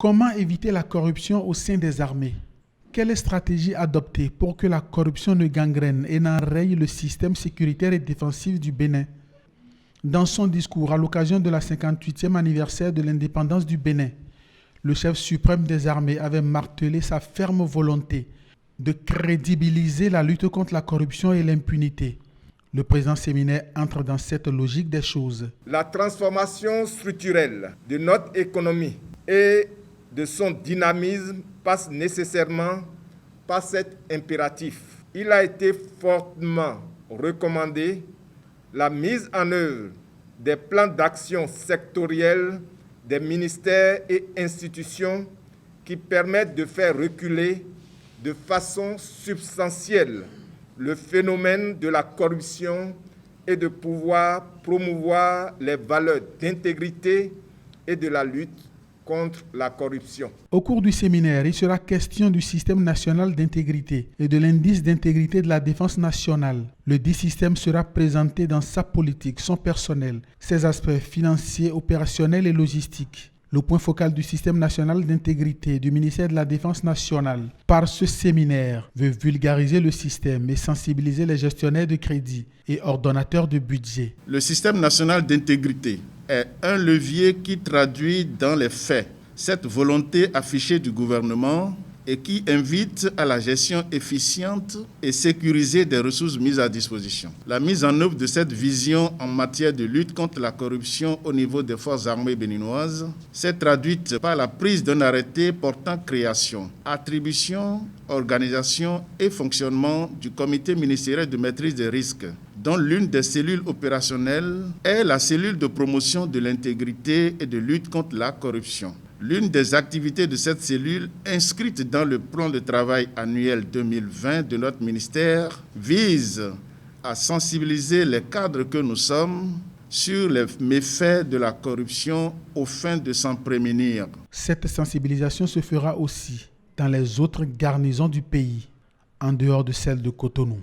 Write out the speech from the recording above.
Comment éviter la corruption au sein des armées? Quelle stratégie adopter pour que la corruption ne gangrène et n'enraye le système sécuritaire et défensif du Bénin? Dans son discours à l'occasion de la 58e anniversaire de l'indépendance du Bénin, le chef suprême des armées avait martelé sa ferme volonté de crédibiliser la lutte contre la corruption et l'impunité. Le président Séminaire entre dans cette logique des choses. La transformation structurelle de notre économie et de son dynamisme passe nécessairement par cet impératif. Il a été fortement recommandé la mise en œuvre des plans d'action sectoriels des ministères et institutions qui permettent de faire reculer de façon substantielle le phénomène de la corruption et de pouvoir promouvoir les valeurs d'intégrité et de la lutte contre la corruption. Au cours du séminaire, il sera question du système national d'intégrité et de l'indice d'intégrité de la défense nationale. Le dit système sera présenté dans sa politique, son personnel, ses aspects financiers, opérationnels et logistiques. Le point focal du système national d'intégrité du ministère de la Défense nationale par ce séminaire veut vulgariser le système et sensibiliser les gestionnaires de crédit et ordonnateurs de budget. Le système national d'intégrité est un levier qui traduit dans les faits cette volonté affichée du gouvernement et qui invite à la gestion efficiente et sécurisée des ressources mises à disposition. La mise en œuvre de cette vision en matière de lutte contre la corruption au niveau des forces armées béninoises s'est traduite par la prise d'un arrêté portant création, attribution, organisation et fonctionnement du comité ministériel de maîtrise des risques, dont l'une des cellules opérationnelles est la cellule de promotion de l'intégrité et de lutte contre la corruption. L'une des activités de cette cellule, inscrite dans le plan de travail annuel 2020 de notre ministère, vise à sensibiliser les cadres que nous sommes sur les méfaits de la corruption aux fins de s'en prémunir. Cette sensibilisation se fera aussi dans les autres garnisons du pays, en dehors de celle de Cotonou.